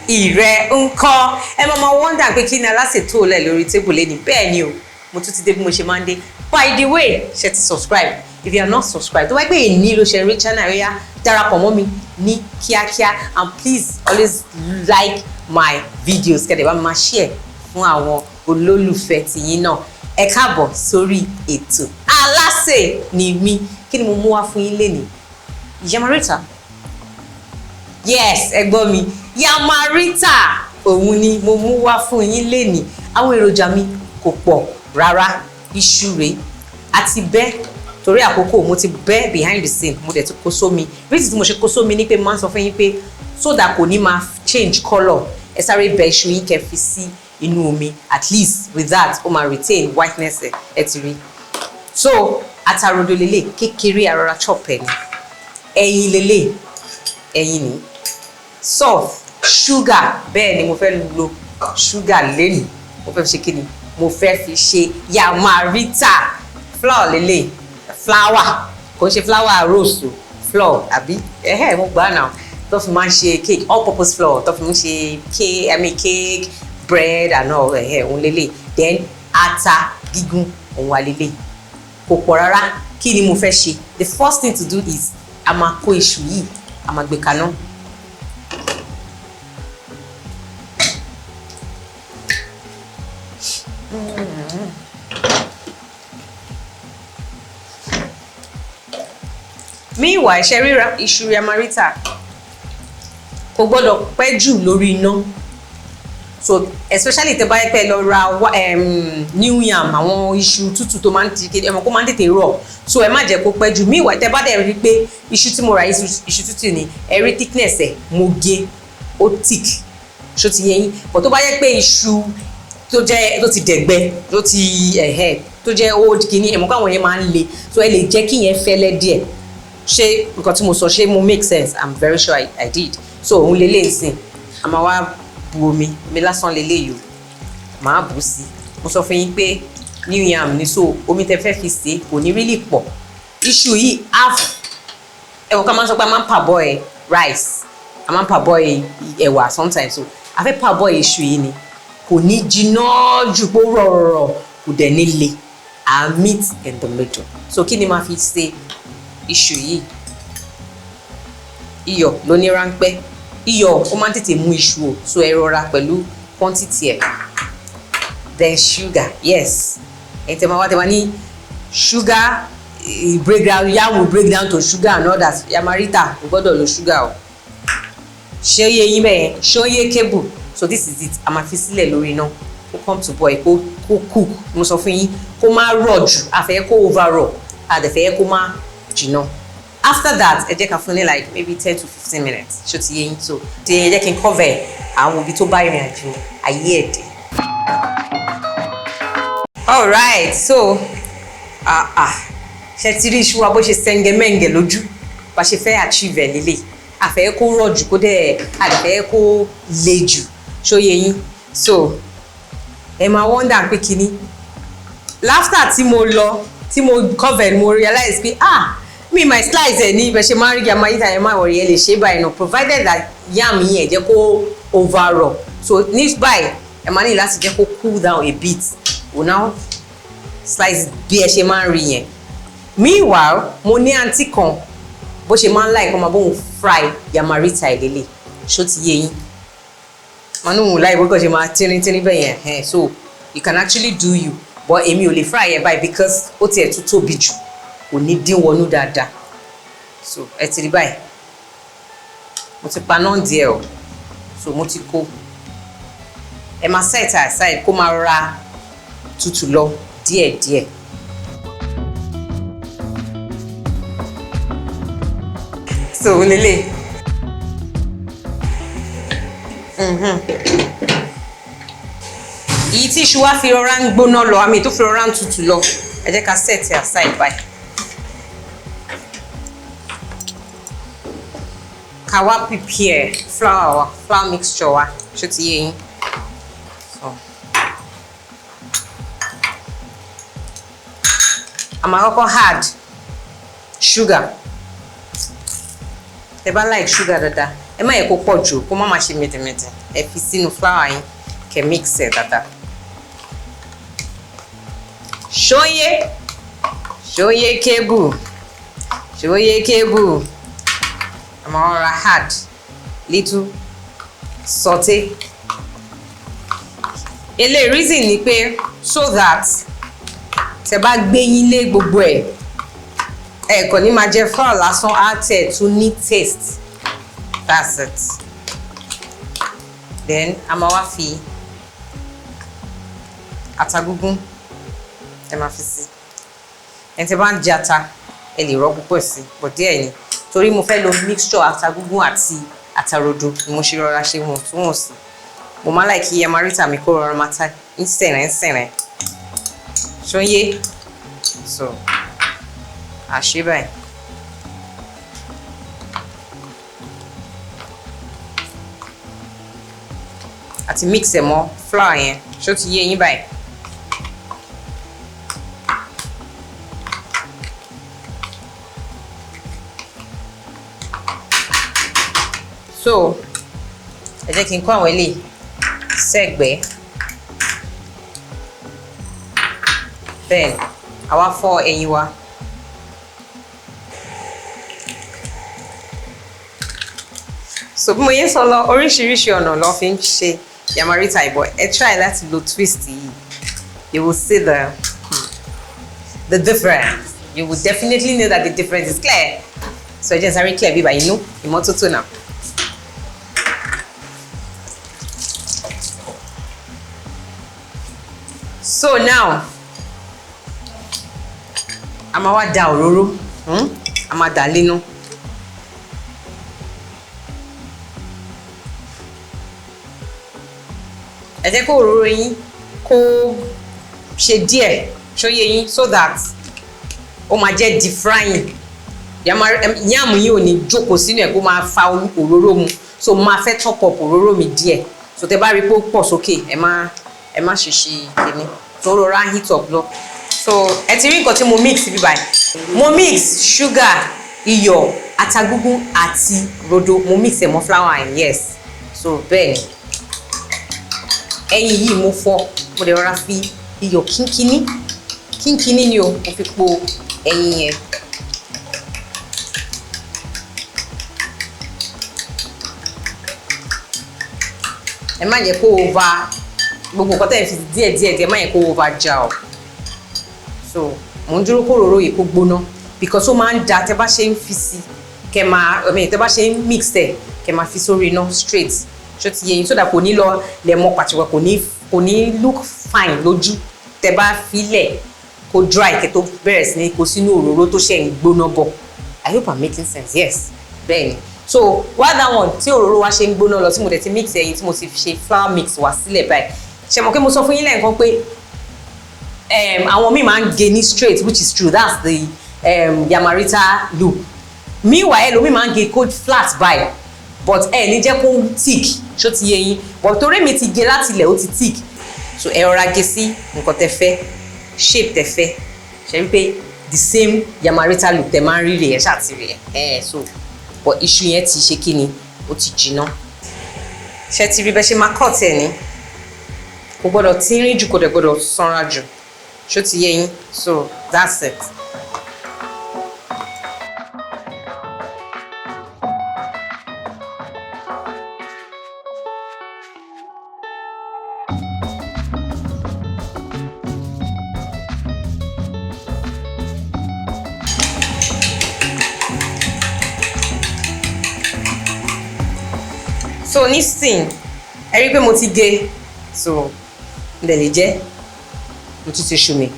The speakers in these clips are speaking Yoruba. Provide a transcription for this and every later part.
Ire ńkọ́. Ẹ máa wonder pé kí ni Alase tó lẹ̀ lórí table lẹ́ni. Bẹ́ẹ̀ ni o, mo tún ti dé bí mo ṣe máa ń dé. By the way, ṣé ti subscribe? If you are not subscribed, tó wá pé èní ló ṣe rí channel rẹ̀ yá, darapọ̀ mọ́ mi ní kíákíá, and please always like my videos kẹ́dẹ̀ bá máa share fún àwọn olólùfẹ́ tiyín náà. Ẹ káàbọ̀ sórí ètò Alase ni mí. Kí ni mo mú wá fún yín lénìí? Yamarita. Yes, ẹ gbọ́ mi. Yamarita òun ni mo mú wá fún yín lénìí. Àwọn èròjà mi kò pọ̀ rárá. Iṣu rèé àti bẹ́ẹ̀ torí àkókò mo ti bẹ́ behind the scene mo dẹ̀ ti kó sómi. Reason tí mo ṣe kó sómi ni pé mo máa ń sọ fún yín pé soda kò ní máa change colour. Ẹ sáré bẹ iṣu yín kẹ́ fi sí inú omi, at least with that ó máa retain whiteness ẹ ti rí. So ata rodo lélẹ̀ kékeré arọra chop ẹ̀ ni. Ẹyin lélẹ̀ ẹyin ni. Salt, sugar, bẹ́ẹ̀ ni mo fẹ́ lo sugar lẹ́nu. Mo fẹ́ fi ṣe kíni? Mo fẹ́ fi ṣe Yamarita. Flour lélẹ̀, flour, kò ṣe flour roast o, flour àbí? Mo gbà náà. Tó fi máa ń ṣe cake, all purpose flour, tó fi ń ṣe cake, bread and all, òun lélẹ̀. Then ata gigun, òun wà lélẹ̀. Kò pọ̀ rárá. Kí ni mo fẹ́ ṣe? The first thing to do is a máa kó iṣu yìí, a máa gbé kaná. Meanwhile, ṣe ríra iṣu Yamarita kò gbọ́dọ̀ pẹ́ jù lórí iná. So especially tẹ́ bá yẹ pé lọ ra new yam, àwọn iṣu tútù tó máa ń ti kéde, kó máa ń tètè rọ̀. So ẹ má jẹ́ kó pẹ́ jù. Meanwhile, tẹ́ bá dẹ̀ rí pé iṣu tí mo ra iṣu tútù ni, ẹ rí thickness ẹ̀, mo gé, ó thick. Ṣó ti yé yín? But tó bá yẹ pé iṣu tó ti dẹ̀gbẹ́, tó jẹ́ old kìíní, káwọn yẹn máa ń le. So ẹ lè jẹ́ kí yẹn fẹ́lẹ́ díẹ̀. Ṣé nǹkan tí mo sọ ṣé mo make sense? I'm very sure I did. So òun lélẹ̀ ìsìn, a máa wá bu omi lásán lélẹ̀ yìí o. Màá bù sí. Mo sọ fún yín pé new yam ni, so omi tẹ́ fẹ́ fi sè kò ní really pọ̀. Iṣu yìí half, ká máa ń sọ pé a máa ń parboil rice, a máa ń parboil ẹ̀wà sometimes, so a fẹ́ parboil iṣu yìí ni. Kò ní jiná jù pé rọ̀rọ̀, kò dẹ̀ ní le. I meet in the middle. So kí ni màá fi ṣe iṣu yìí? Iyọ̀ ló ní ráńpẹ́. Iyọ̀ ó máa ń tètè mú iṣu o, so ẹ rọra pẹ̀lú quantity ẹ̀. Then sugar, yes. Ẹ tẹ́ máa wá ní sugar breakdown, yam will break down to sugar and all that. Yamarita kò gbọ́dọ̀ lo sugar o. Ṣé ó yé yín bẹ́ẹ̀? Ṣé ó yé cable? So this is it. A máa fi sílẹ̀ lórí iná. Kó come to boil, kó cook. Mo sọ fún yín kó má rọ̀ jù, a fẹ́ kó over raw, a dẹ̀ fẹ́ kó má jìnnà. After that, ẹ jẹ́ ká fún ní like maybe 10 to 15 minutes. Ṣó ti yé yín? So ẹ jẹ́ kí n cover àwọn ibi tó bá ìrìn àjò ayé ẹ̀ dé. All right, so ṣe ti rí iṣu wa bó ṣe sẹ́ngẹ̀mẹ́ngẹ̀ lójú, bá ṣe fẹ́ achieve ẹ̀ lélẹ̀. A fẹ́ kó rọ̀ jù, kó dẹ̀ a dẹ̀ fẹ́ kó le jù. Ṣó yé yín? So ẹ máa wonder pé kíní. After tí mo lọ, tí mo cover, mo realize pé me my slice ẹ ní ibẹ̀ ṣe máa ń rí Yamarita yẹn máa wọ̀rí ẹ lè ṣe báyìí náà, provided that yam yẹn jẹ́ kó over raw. So ní báyìí ẹ máa ní láti jẹ́ kó cool down a bit. We now slice bí ẹ ṣe máa ń rí yẹn. Meanwhile, mo ní aunty kan bó ṣe máa ń like ọmọ bóun fry Yamarita ẹ lélẹ̀. Ṣó ti yé yín? Màá nù láì bó kàn ṣe máa tírín bẹ́ẹ̀ yẹn. So you can actually do you, but èmi ò lè fry ẹ báyìí because ó tiẹ̀ tún tóbi jù. Kò ní dín wọnú dáadáa. So ẹ ti rí báyìí. Mo ti paná díẹ̀ o. So mo ti kó. Ẹ máa set aside kó máa ra tútù lọ díẹ̀díẹ̀. So lélẹ̀. Èyí tí iṣu wa fi rọra ń gbóná lọ, àmì tó fi rọra ń tutù lọ, ẹ jẹ́ ká set aside báyìí. Ká wá prepare flour mixture wa. Ṣó ti yé yín? So a máa kọ́kọ́ add sugar. tẹ́ bá like sugar dáadáa ẹ má yẹ kó pọ̀ jù kó má má ṣe mẹ̀dẹ̀mẹ̀dẹ̀ ẹ fi sínú flour yín kẹ́ mix ẹ̀ dáadáa. Ṣóyé cable I'm gonna add little sauté. Ele reason ni pé so that tẹ́ bá gbé yín lé gbogbo ẹ̀ kò ní máa jẹ flour lásán á tẹ̀ tún ní taste. That's it. Then a máa wá fi ata gúngún ẹ máa fi sí. Ẹni tí bá ń jẹ ata ẹ lè rọ púpọ̀ sí but díẹ̀ ni torí mo fẹ́ lo mixture ata gúngún àti ata rodo ni mo ṣe rọra ṣe wọn tí wọ́n sì. Mo máa like kí Yamarita mi kó rọra máa ta ìsẹ̀rẹ̀. Ṣóyé so àṣẹ báyìí. Àti mix ẹ̀ mọ́ flour yẹn ṣó ti yé yín báyìí. So ẹ jẹ́ kí n kó àwọn eléyìí sẹ́gbẹ̀ẹ́. Then àwa fọ ẹyin wa. So bí mo yẹn sọ lọ oríṣiríṣi ọ̀nà ló fi ń ṣe Yamarita ìbọ̀ ẹ try láti lo twist yìí. You will see the difference. You will definitely know that the difference is clear. So ẹ jẹ́ sáré clear bíbá inú ìmọ́tótó náà. So now a máa wá da òróró a máa dà lẹ́nu. Ẹ jẹ́ kó òróró yín kó ṣe díẹ̀ ṣóyé yín so that ó máa jẹ́ deep frying. Yàmù yín ò ní jókòó sínú ẹ̀ kó máa fa òróró mu so máa fẹ́ top up òróró mi díẹ̀ so tẹ́ bá rí pé ó pọ̀ sókè ẹ má ṣe kíní tó rọra heat up lọ. So ẹ ti rí nǹkan tí mo mix bí báyìí. Mo mix sugar, iyọ̀, ata gúngún àti rodo. Mo mix ẹ̀ mọ́ flour yẹn yes. So bẹ́ẹ̀ ni. Ẹyin yìí mo fọ mo dẹ̀ rọra fi iyọ̀ kínkínní ni o mo fi po ẹyin yẹn. Ẹ má jẹ́ kó over gbogbo nǹkan tẹ́ fi díẹ̀ má yẹ kó over já o. So mo ń dúró kó òróró yìí kó gbóná because ó máa ń da tẹ́ bá ṣe ń fi sí tẹ́ bá ṣe ń mix ẹ̀ kẹ́ máa fi sórí iná straight ṣó ti yẹ yín so that kò ní lọ lẹ̀ mọ́ pàtíwọ̀ kò ní look fine lójú tẹ́ bá filẹ̀ kó dry kẹ́ tó bẹ̀rẹ̀ sí ní kó sínú òróró tó ṣe ń gbóná bọ̀. I hope I'm making sense yes bẹ́ẹ̀ ni. So while that one tí òróró wa ṣe ń gbóná lọ tí mo dẹ̀ ti mix ẹyin tí mo ti ṣe flour mix wá sílẹ̀ báyìí ṣe mọ̀ pé mo sọ fún yín lẹ́ẹ̀kan pé àwọn míì máa ń gé ní straight which is true that's the Yamarita look. Meanwhile ẹlòmíì máa ń gé kó flat by but ní jẹ́ kó thick ṣó ti yé yín but torí mi ti gé láti ilẹ̀ ó ti thick so ẹ rọra gé sí nǹkan tẹ́ fẹ́ shape tẹ́ fẹ́ ṣe wípé the same Yamarita look tẹ́ máa ń rí rè ẹ ṣáà ti rè ẹ so but iṣu yẹn ti ṣe kí ni ó ti jiná ṣe ti rí bẹ́ẹ̀ ṣe máa cut ẹ̀ ní kò gbọ́dọ̀ tínrín jù kò dẹ̀ gbọ́dọ̀ sanra jù ṣó ti yé yín so that's it. So nísìn ẹ rí pé mo ti gé so ǹdẹ̀ lè jẹ́ mo tún ti ṣu mi.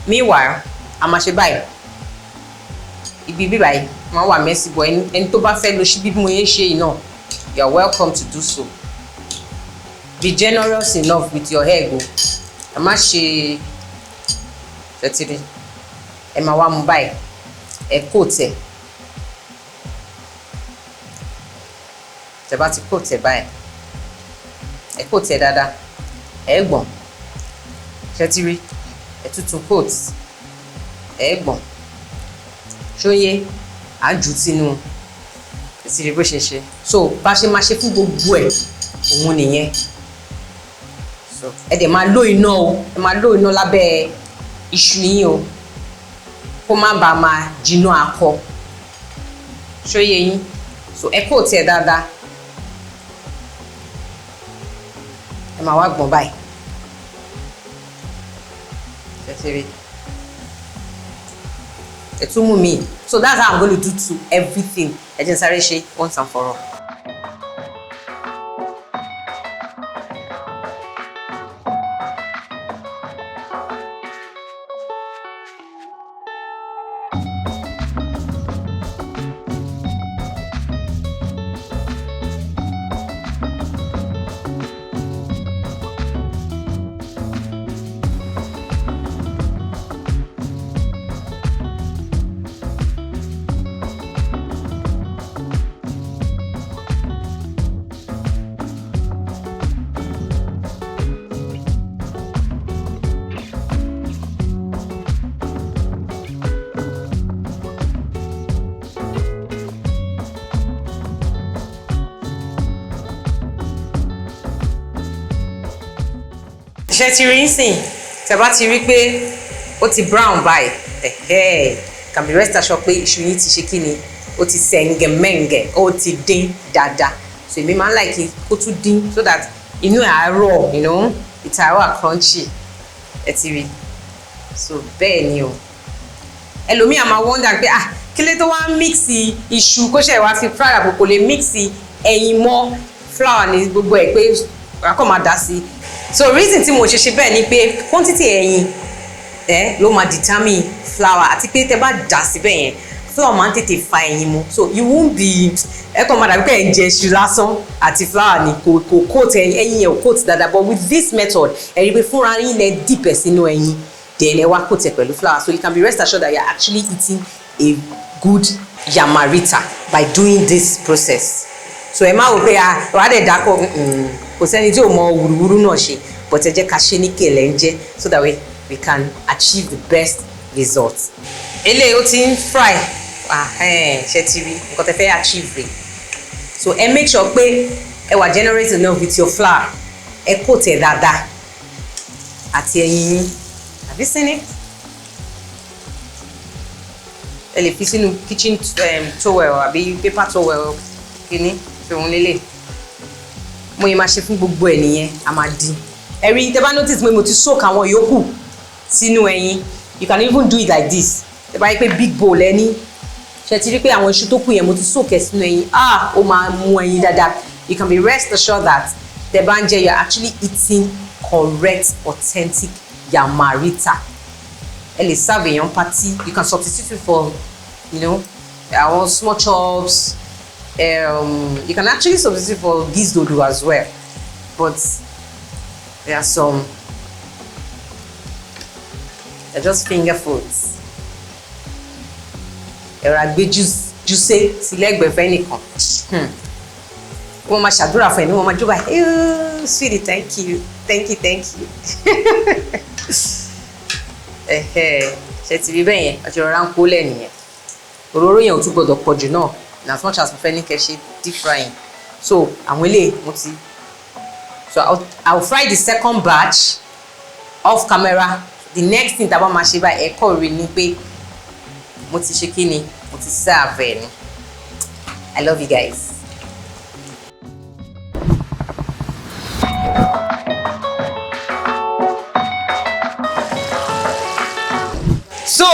Meanwhile a máa ṣe báyìí ibi bíbáyìí máa wà mẹ́sì bọ̀ ẹni tó bá fẹ́ lo ṣíbí bí mo yẹn ṣe yìí náà you are welcome to do so. Be generous enough with your egg o ẹ má ṣe ṣẹtiri ẹ máa wá mú báyìí ẹ kó tẹ. Tẹ́ bá ti kó tẹ̀ báyìí ẹ kó tẹ̀ dáadáa ẹ gbọ̀n ṣe ti rí ẹ tútù coat ẹ gbọ̀n ṣóyé á jù sínú ti rí bó ṣe ṣe so bá ṣe máa ṣe fún gbogbo ẹ̀ òun nìyẹn so ẹ dẹ̀ máa lò iná o ẹ máa lò iná lábẹ́ iṣu yín o kó má bàa máa jiná akọ ṣóyè yín so ẹ kó tiẹ̀ dáadáa ẹ máa wá gbọ̀n báyìí ẹ ti rí ẹ tún mú mi so that's how I'm going to do to everything ẹ jẹ́ n sáré ṣe once and for all. ṣé ti rí nsìn tẹ́ bá ti rí pé ó ti brown báyìí can be rest assured pé iṣu yín ti ṣe kí ni ó ti sẹ̀ǹgẹ̀mẹ̀ǹgẹ̀ ó ti dín dáadáa so èmi máa ń like kó tún dín so that inú ẹ̀ á rọ̀ ìta wà crunchy ẹ ti rí so bẹ́ẹ̀ ni o ẹlòmíì á máa wonder pé kí ló tó wá mix iṣu kó ṣe wá fi fry àpò kò lè mix ẹyin mọ́ flour ní gbogbo ẹ̀ pé akọ́ máa dá sí so reason tí mo ṣe bẹ́ẹ̀ ni pé quantity ẹyin ló máa determine flour àti pé tẹ́ bá dà síbẹ̀ yẹn flour máa ń tètè fa ẹyin mu so you won't be ẹ kàn máa dàbí pé ẹ ń jẹ iṣu lásán àti flour ni kò coat ẹyin yẹn ò coat dáadáa but with this method ẹ rí i pé fúnra yín lẹ dip ẹ sínú ẹyin then ẹ wá coat ẹ pẹ̀lú flour so you can be rest assured that you are actually eating a good yamarita by doing this process so ẹ má wò pé wàá dẹ̀ dákọ̀ kò sẹ́ni tí ò mọ wùrúwúrú náà ṣe but ẹ jẹ́ ká ṣe ní kèlè ń jẹ́ so that we can achieve the best result. eléyìí ó ti ń fry ṣe ti rí nǹkan tẹ́ fẹ́ achieve rẹ̀ so ẹ make sure pé ẹ wà generous enough with your flour ẹ kó tẹ̀ dáadáa àti ẹyin yín have you seen it? ẹ lè fi sínú kitchen towel àbí paper towel kìíní fi òun lélẹ̀ mo yẹ máa ṣe fún gbogbo ẹ nìyẹn a máa dín ẹ rí tẹ́ bá notice pé mo ti soak àwọn yòókù sínú ẹyin you can even do it like this tẹ́ bá rí pé big bowl ẹni ṣe ti rí pé àwọn iṣu tó kù yẹn mo ti soak ẹ sínú ẹyin ó máa mú ẹyin dáadáa you can be rest assured that tẹ́ bá ń jẹ you are actually eating correct authentic yamarita ẹ lè serve èèyàn party you can substitute it for àwọn small chops. You can actually substitute for gizdodo as well, but there are some they're just finger foods. Juice sílẹ̀gbẹ̀fẹ́ nìkan. Wọ́n máa ṣàdúrà fún ẹ ní wọ́n máa jọba sweetie thank you. Ṣe ti rí bẹ́ẹ̀ yẹn àti ọ̀rọ̀ ráńkó lẹ́nu yẹn. Òróró yẹn ò tún gbọdọ̀ pọ̀ jù náà. As much as mo fẹ́ ní kẹ́ ṣe deep frying so àwọn eléyìí mo ti so I'll fry the second batch off camera the next thing tàbá máa ṣe báyìí ẹ̀kọ́ rí ni pé mo ti ṣe kí ni mo ti serve ẹ̀ ni I love you guys. So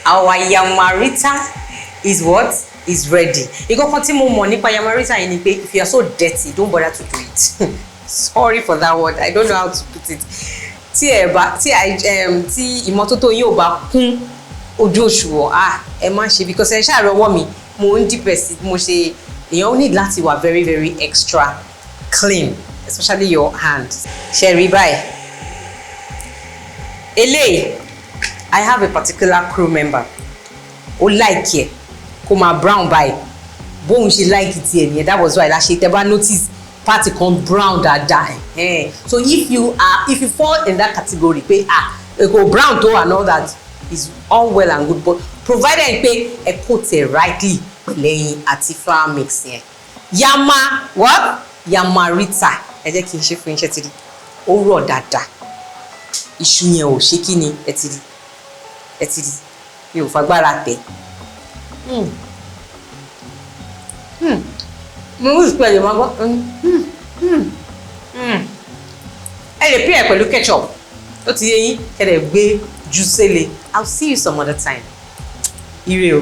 our yamarita is what? Is ready. Ìkọ̀kan tí mo mọ̀ nípa yamarita yẹn ni pé if you are so dirty don't bother to do it. Sorry for that word, I don't know how to put it. Tí ìmọ́tótó yín ò bá kún ojú òṣùwọ̀n ẹ má ṣe because ẹ ṣáà rọwọ́ mi mo ń dìpẹ̀ sí mo ṣe èèyàn need láti wà very very extra clean especially your hands. Ṣe rí báyìí. Eléyìí I have a particular crew member ó like ẹ kó máa brown by bóun ṣe like tiẹ̀ nìyẹn that was why la ṣe tẹ́ bá notice party kan brown dáadáa so if you fall in that category pé kò brown tó and all that is all well and good but provided pé ẹ coat it rightly pẹ̀lú ẹyin àti flour mix yẹn. Yamarita ẹ jẹ́ kí n ṣe fún iṣẹ́ ti rí ó rọ̀ dáadáa iṣu yẹn ò ṣe kí ni ẹ ti rí mi ò fagbára tẹ̀. mo ń sùpẹ́ lè máa gbọ́ ẹ lè pí ẹ pẹ̀lú ketchup ó ti yé yín kẹ́lẹ̀ gbé jù sẹ́lẹ̀. I'll see you some other time. Ire o.